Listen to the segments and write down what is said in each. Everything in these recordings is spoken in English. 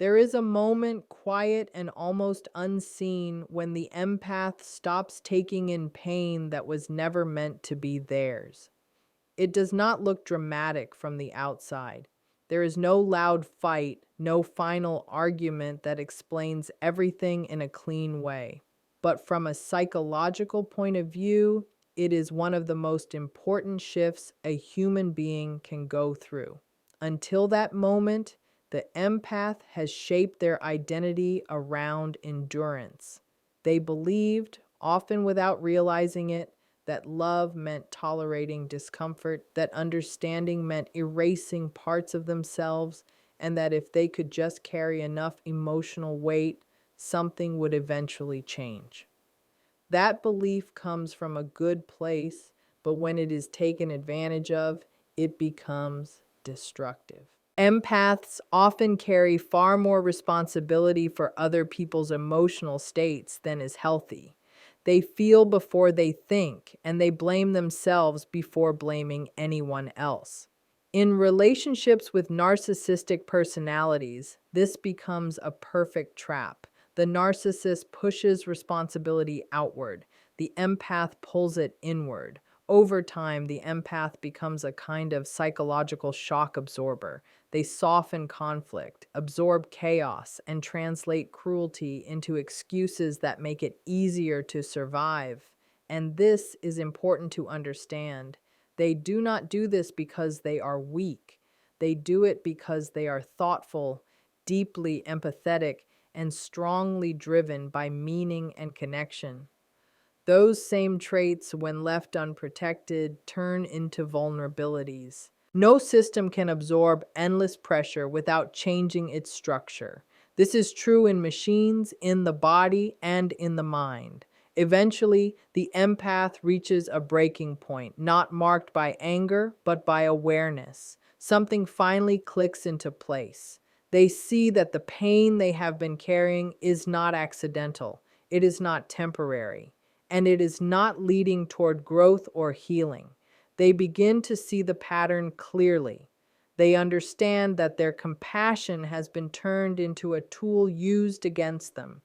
There is a moment, quiet and almost unseen, when the empath stops taking in pain that was never meant to be theirs. It does not look dramatic from the outside. There is no loud fight, no final argument that explains everything in a clean way. But from a psychological point of view, it is one of the most important shifts a human being can go through. Until that moment, the empath has shaped their identity around endurance. They believed, often without realizing it, that love meant tolerating discomfort, that understanding meant erasing parts of themselves, and that if they could just carry enough emotional weight, something would eventually change. That belief comes from a good place, but when it is taken advantage of, it becomes destructive. Empaths often carry far more responsibility for other people's emotional states than is healthy. They feel before they think, and they blame themselves before blaming anyone else. In relationships with narcissistic personalities, this becomes a perfect trap. The narcissist pushes responsibility outward, the empath pulls it inward. Over time, the empath becomes a kind of psychological shock absorber. They soften conflict, absorb chaos, and translate cruelty into excuses that make it easier to survive. And this is important to understand. They do not do this because they are weak. They do it because they are thoughtful, deeply empathetic, and strongly driven by meaning and connection. Those same traits, when left unprotected, turn into vulnerabilities. No system can absorb endless pressure without changing its structure. This is true in machines, in the body, and in the mind. Eventually, the empath reaches a breaking point, not marked by anger, but by awareness. Something finally clicks into place. They see that the pain they have been carrying is not accidental, it is not temporary, and it is not leading toward growth or healing. They begin to see the pattern clearly. They understand that their compassion has been turned into a tool used against them.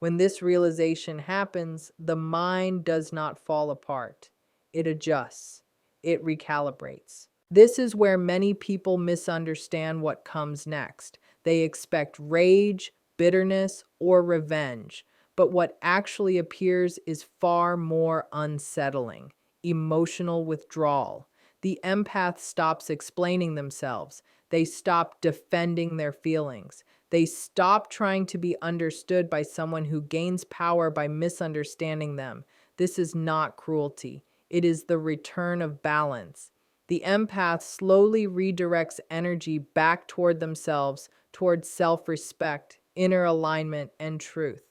When this realization happens, the mind does not fall apart. It adjusts. It recalibrates. This is where many people misunderstand what comes next. They expect rage, bitterness, or revenge. But what actually appears is far more unsettling: emotional withdrawal. The empath stops explaining themselves. They stop defending their feelings. They stop trying to be understood by someone who gains power by misunderstanding them. This is not cruelty. It is the return of balance. The empath slowly redirects energy back toward themselves, toward self-respect, inner alignment, and truth.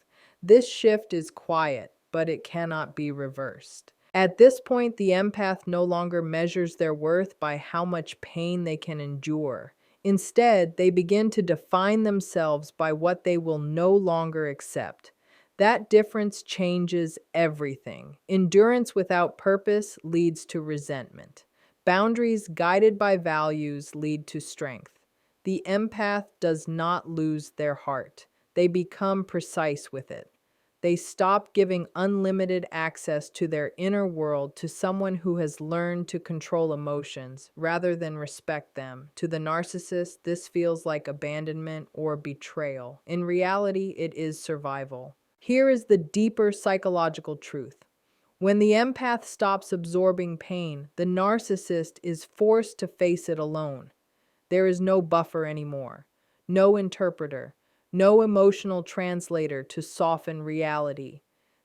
This shift is quiet, but it cannot be reversed. At this point, the empath no longer measures their worth by how much pain they can endure. Instead, they begin to define themselves by what they will no longer accept. That difference changes everything. Endurance without purpose leads to resentment. Boundaries guided by values lead to strength. The empath does not lose their heart. They become precise with it. They stop giving unlimited access to their inner world to someone who has learned to control emotions rather than respect them. To the narcissist, this feels like abandonment or betrayal. In reality, it is survival. Here is the deeper psychological truth. When the empath stops absorbing pain, the narcissist is forced to face it alone. There is no buffer anymore, no interpreter, no emotional translator to soften reality.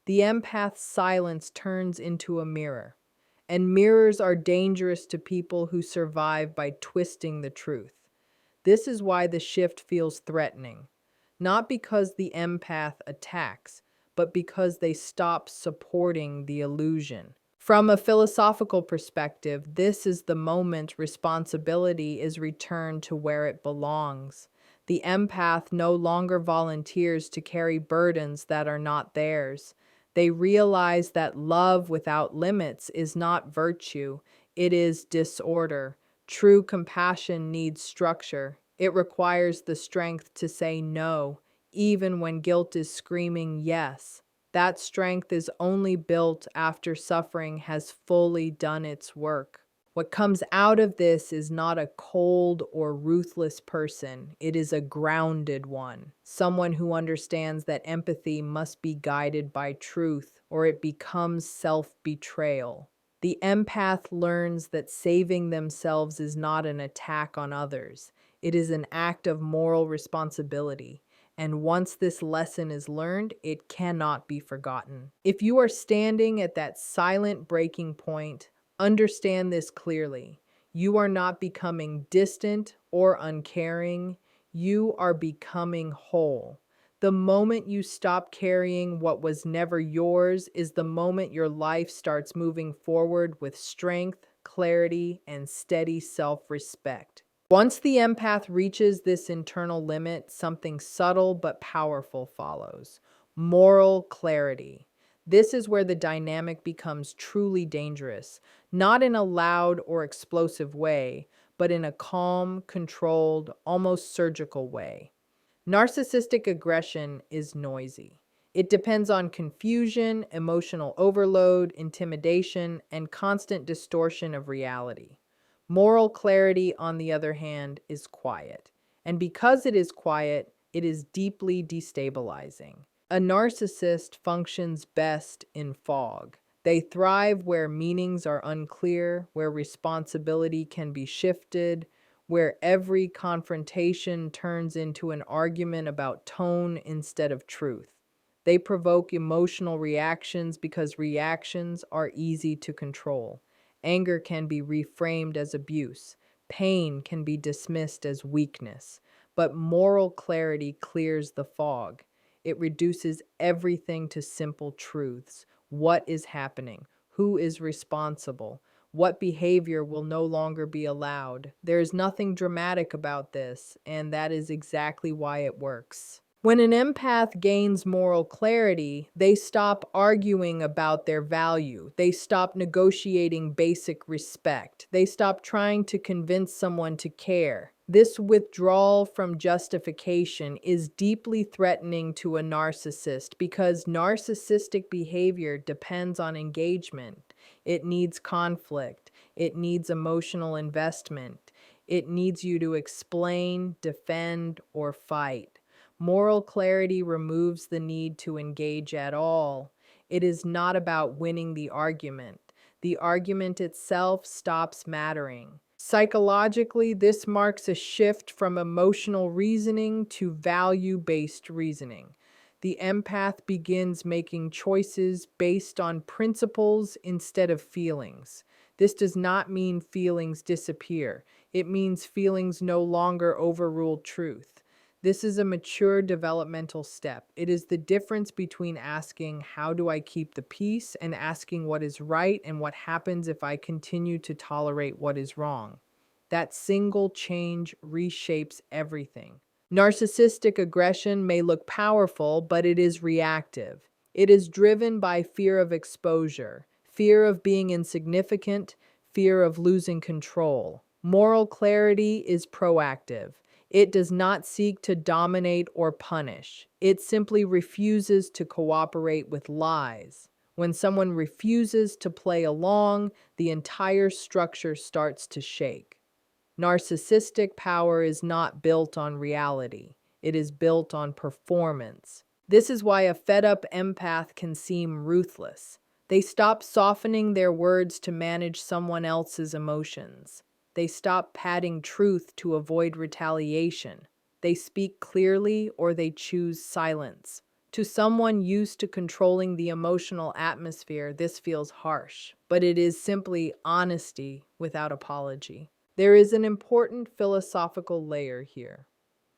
The empath's silence turns into a mirror, and mirrors are dangerous to people who survive by twisting the truth. This is why the shift feels threatening, not because the empath attacks, but because they stop supporting the illusion. From a philosophical perspective, this is the moment responsibility is returned to where it belongs. The empath no longer volunteers to carry burdens that are not theirs. They realize that love without limits is not virtue, it is disorder. True compassion needs structure. It requires the strength to say no, even when guilt is screaming yes. That strength is only built after suffering has fully done its work. What comes out of this is not a cold or ruthless person. It is a grounded one. Someone who understands that empathy must be guided by truth, or it becomes self-betrayal. The empath learns that saving themselves is not an attack on others. It is an act of moral responsibility. And once this lesson is learned, it cannot be forgotten. If you are standing at that silent breaking point, understand this clearly. You are not becoming distant or uncaring. You are becoming whole. The moment you stop carrying what was never yours is the moment your life starts moving forward with strength, clarity, and steady self-respect. Once the empath reaches this internal limit, something subtle but powerful follows: moral clarity. This is where the dynamic becomes truly dangerous, not in a loud or explosive way, but in a calm, controlled, almost surgical way. Narcissistic aggression is noisy. It depends on confusion, emotional overload, intimidation, and constant distortion of reality. Moral clarity, on the other hand, is quiet. And because it is quiet, it is deeply destabilizing. A narcissist functions best in fog. They thrive where meanings are unclear, where responsibility can be shifted, where every confrontation turns into an argument about tone instead of truth. They provoke emotional reactions because reactions are easy to control. Anger can be reframed as abuse. Pain can be dismissed as weakness. But moral clarity clears the fog. It reduces everything to simple truths. What is happening? Who is responsible? What behavior will no longer be allowed? There is nothing dramatic about this, and that is exactly why it works. When an empath gains moral clarity, they stop arguing about their value. They stop negotiating basic respect. They stop trying to convince someone to care. This withdrawal from justification is deeply threatening to a narcissist because narcissistic behavior depends on engagement. It needs conflict. It needs emotional investment. It needs you to explain, defend, or fight. Moral clarity removes the need to engage at all. It is not about winning the argument. The argument itself stops mattering. Psychologically, this marks a shift from emotional reasoning to value-based reasoning. The empath begins making choices based on principles instead of feelings. This does not mean feelings disappear. It means feelings no longer overrule truth. This is a mature developmental step. It is the difference between asking, "How do I keep the peace?" and asking what is right and what happens if I continue to tolerate what is wrong. That single change reshapes everything. Narcissistic aggression may look powerful, but it is reactive. It is driven by fear of exposure, fear of being insignificant, fear of losing control. Moral clarity is proactive. It does not seek to dominate or punish. It simply refuses to cooperate with lies. When someone refuses to play along, the entire structure starts to shake. Narcissistic power is not built on reality. It is built on performance. This is why a fed-up empath can seem ruthless. They stop softening their words to manage someone else's emotions. They stop padding truth to avoid retaliation. They speak clearly or they choose silence. To someone used to controlling the emotional atmosphere, this feels harsh, but it is simply honesty without apology. There is an important philosophical layer here.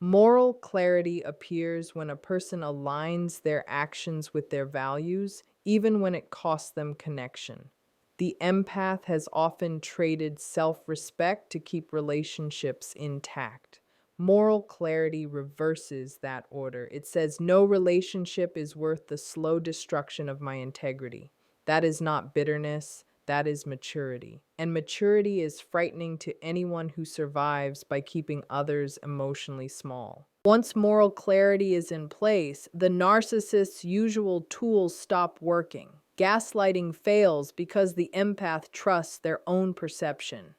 Moral clarity appears when a person aligns their actions with their values, even when it costs them connection. The empath has often traded self-respect to keep relationships intact. Moral clarity reverses that order. It says no relationship is worth the slow destruction of my integrity. That is not bitterness. That is maturity. And maturity is frightening to anyone who survives by keeping others emotionally small. Once moral clarity is in place, the narcissist's usual tools stop working. Gaslighting fails because the empath trusts their own perception.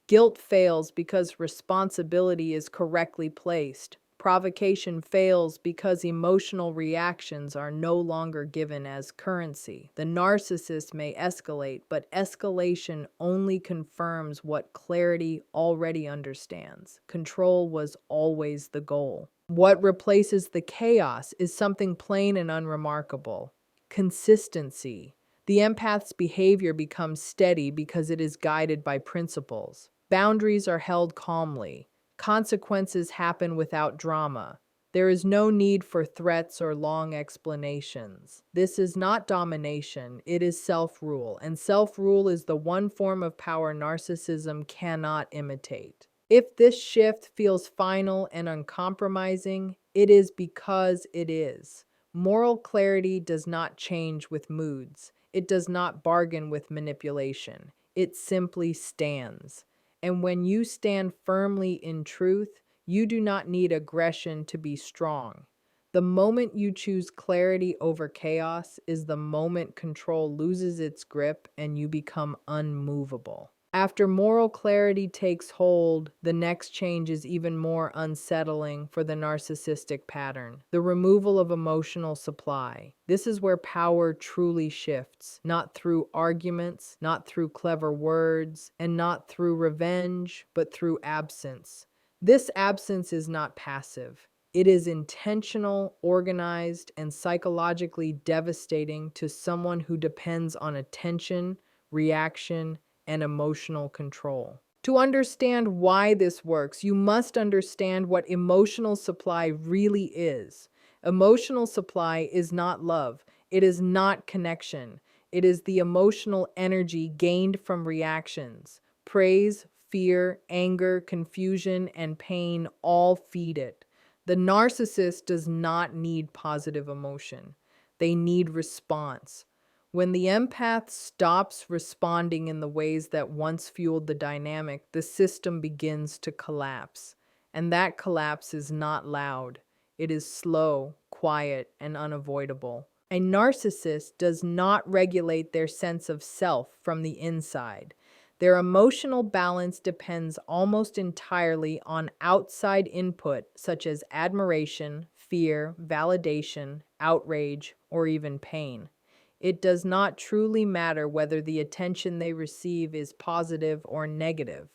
Guilt fails because responsibility is correctly placed. Provocation fails because emotional reactions are no longer given as currency. The narcissist may escalate, but escalation only confirms what clarity already understands. Control was always the goal. What replaces the chaos is something plain and unremarkable: consistency. The empath's behavior becomes steady because it is guided by principles. Boundaries are held calmly. Consequences happen without drama. There is no need for threats or long explanations. This is not domination, it is self-rule, and self-rule is the one form of power narcissism cannot imitate. If this shift feels final and uncompromising, it is because it is. Moral clarity does not change with moods. It does not bargain with manipulation. It simply stands. And when you stand firmly in truth, you do not need aggression to be strong. The moment you choose clarity over chaos is the moment control loses its grip and you become unmovable. After moral clarity takes hold, the next change is even more unsettling for the narcissistic pattern: the removal of emotional supply. This is where power truly shifts, not through arguments, not through clever words, and not through revenge, but through absence. This absence is not passive. It is intentional, organized, and psychologically devastating to someone who depends on attention, reaction, and emotional control. To understand why this works, you must understand what emotional supply really is. Emotional supply is not love. It is not connection. It is the emotional energy gained from reactions. Praise, fear, anger, confusion, and pain all feed it. The narcissist does not need positive emotion. They need response. When the empath stops responding in the ways that once fueled the dynamic, the system begins to collapse. And that collapse is not loud. It is slow, quiet, and unavoidable. A narcissist does not regulate their sense of self from the inside. Their emotional balance depends almost entirely on outside input, such as admiration, fear, validation, outrage, or even pain. It does not truly matter whether the attention they receive is positive or negative.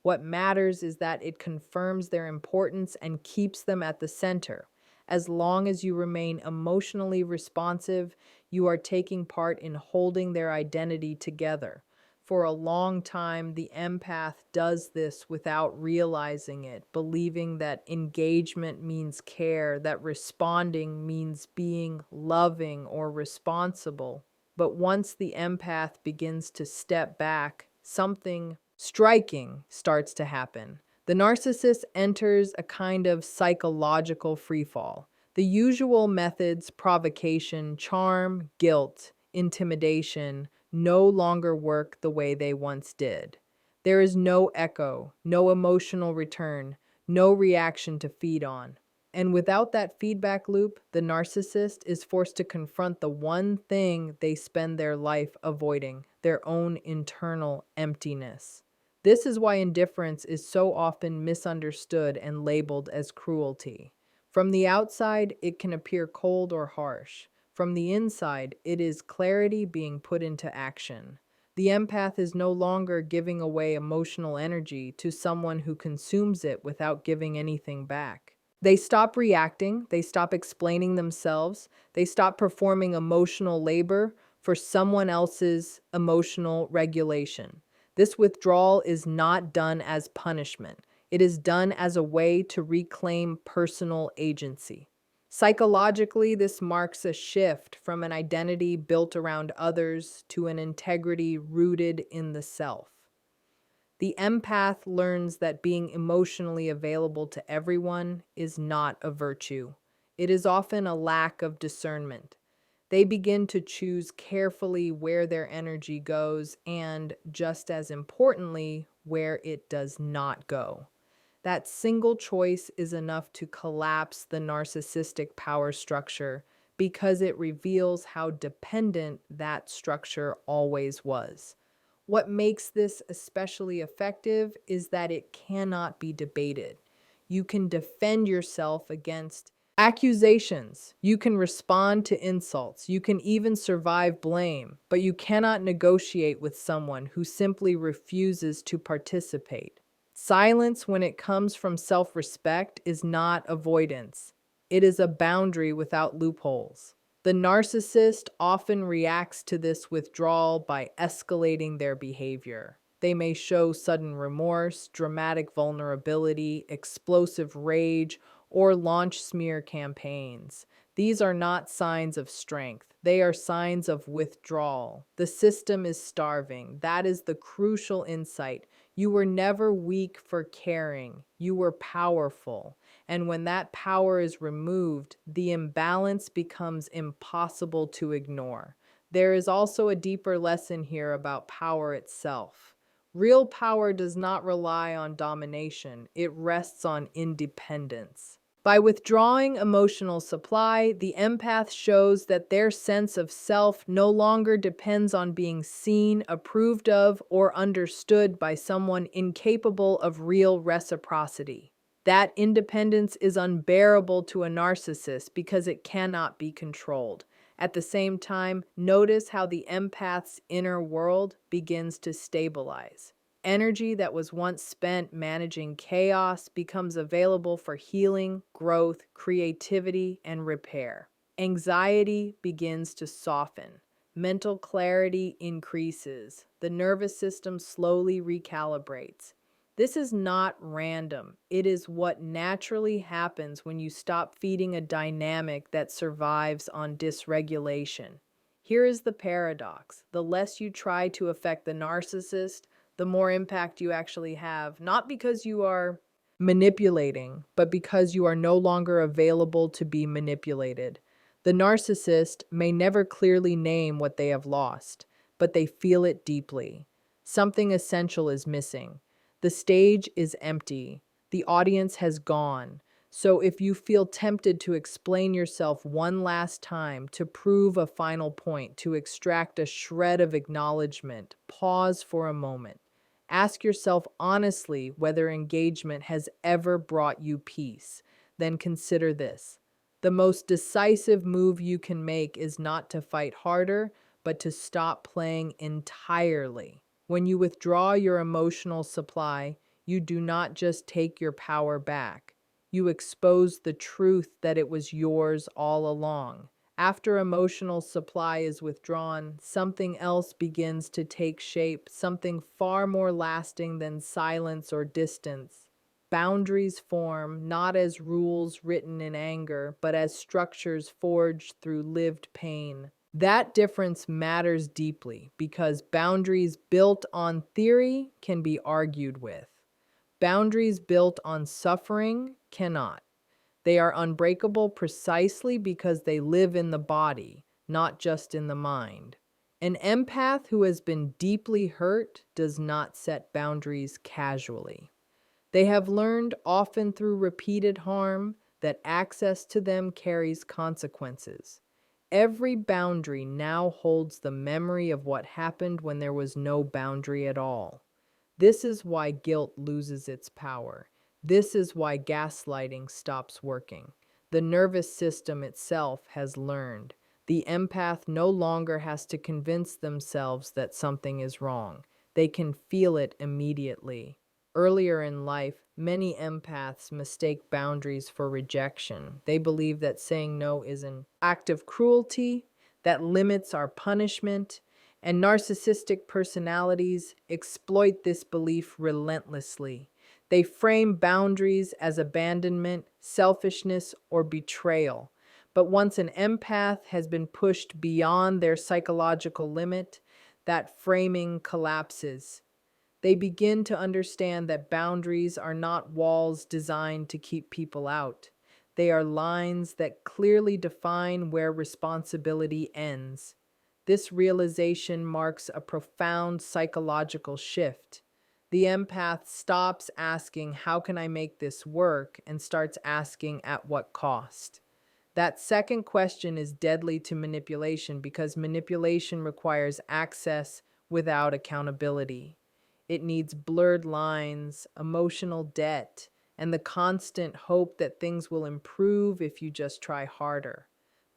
What matters is that it confirms their importance and keeps them at the center. As long as you remain emotionally responsive, you are taking part in holding their identity together. For a long time, the empath does this without realizing it, believing that engagement means care, that responding means being loving or responsible. But once the empath begins to step back, something striking starts to happen. The narcissist enters a kind of psychological freefall. The usual methods, provocation, charm, guilt, intimidation, no longer work the way they once did. There is no echo, no emotional return, no reaction to feed on. And without that feedback loop, the narcissist is forced to confront the one thing they spend their life avoiding: their own internal emptiness. This is why indifference is so often misunderstood and labeled as cruelty. From the outside, it can appear cold or harsh. From the inside, it is clarity being put into action. The empath is no longer giving away emotional energy to someone who consumes it without giving anything back. They stop reacting, they stop explaining themselves, they stop performing emotional labor for someone else's emotional regulation. This withdrawal is not done as punishment. It is done as a way to reclaim personal agency. Psychologically, this marks a shift from an identity built around others to an integrity rooted in the self. The empath learns that being emotionally available to everyone is not a virtue. It is often a lack of discernment. They begin to choose carefully where their energy goes and, just as importantly, where it does not go. That single choice is enough to collapse the narcissistic power structure because it reveals how dependent that structure always was. What makes this especially effective is that it cannot be debated. You can defend yourself against accusations, you can respond to insults, you can even survive blame, but you cannot negotiate with someone who simply refuses to participate. Silence, when it comes from self respect, is not avoidance. It is a boundary without loopholes. The narcissist often reacts to this withdrawal by escalating their behavior. They may show sudden remorse, dramatic vulnerability, explosive rage, or launch smear campaigns. These are not signs of strength. They are signs of withdrawal. The system is starving. That is the crucial insight. You were never weak for caring. You were powerful. And when that power is removed, the imbalance becomes impossible to ignore. There is also a deeper lesson here about power itself. Real power does not rely on domination, it rests on independence. By withdrawing emotional supply, the empath shows that their sense of self no longer depends on being seen, approved of, or understood by someone incapable of real reciprocity. That independence is unbearable to a narcissist because it cannot be controlled. At the same time, notice how the empath's inner world begins to stabilize. Energy that was once spent managing chaos becomes available for healing, growth, creativity, and repair. Anxiety begins to soften. Mental clarity increases. The nervous system slowly recalibrates. This is not random. It is what naturally happens when you stop feeding a dynamic that survives on dysregulation. Here is the paradox. The less you try to affect the narcissist, the more impact you actually have, not because you are manipulating, but because you are no longer available to be manipulated. The narcissist may never clearly name what they have lost, but they feel it deeply. Something essential is missing. The stage is empty. The audience has gone. So if you feel tempted to explain yourself one last time, to prove a final point, to extract a shred of acknowledgement, pause for a moment. Ask yourself honestly whether engagement has ever brought you peace. Then consider this. The most decisive move you can make is not to fight harder, but to stop playing entirely. When you withdraw your emotional supply, you do not just take your power back. You expose the truth that it was yours all along. After emotional supply is withdrawn, something else begins to take shape, something far more lasting than silence or distance. Boundaries form not as rules written in anger, but as structures forged through lived pain. That difference matters deeply because boundaries built on theory can be argued with. Boundaries built on suffering cannot. They are unbreakable precisely because they live in the body, not just in the mind. An empath who has been deeply hurt does not set boundaries casually. They have learned, often through repeated harm, that access to them carries consequences. Every boundary now holds the memory of what happened when there was no boundary at all. This is why guilt loses its power. This is why gaslighting stops working. The nervous system itself has learned. The empath no longer has to convince themselves that something is wrong. They can feel it immediately. Earlier in life, many empaths mistake boundaries for rejection. They believe that saying no is an act of cruelty that limits our punishment, and narcissistic personalities exploit this belief relentlessly. They frame boundaries as abandonment, selfishness, or betrayal. But once an empath has been pushed beyond their psychological limit, that framing collapses. They begin to understand that boundaries are not walls designed to keep people out. They are lines that clearly define where responsibility ends. This realization marks a profound psychological shift. The empath stops asking, "How can I make this work?" and starts asking, "At what cost?" That second question is deadly to manipulation because manipulation requires access without accountability. It needs blurred lines, emotional debt, and the constant hope that things will improve if you just try harder.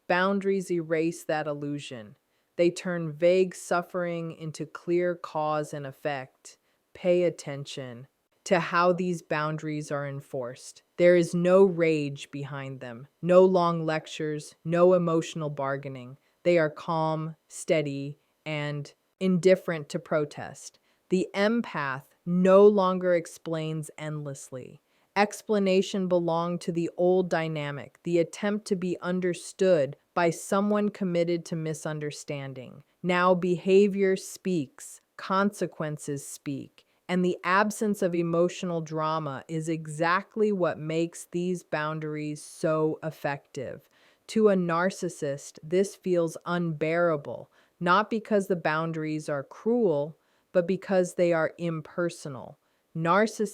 Boundaries erase that illusion. They turn vague suffering into clear cause and effect. Pay attention to how these boundaries are enforced. There is no rage behind them, no long lectures, no emotional bargaining. They are calm, steady, and indifferent to protest. The empath no longer explains endlessly. Explanation belonged to the old dynamic, the attempt to be understood by someone committed to misunderstanding. Now behavior speaks, consequences speak, and the absence of emotional drama is exactly what makes these boundaries so effective. To a narcissist, this feels unbearable, not because the boundaries are cruel, but because they are impersonal. Narcissists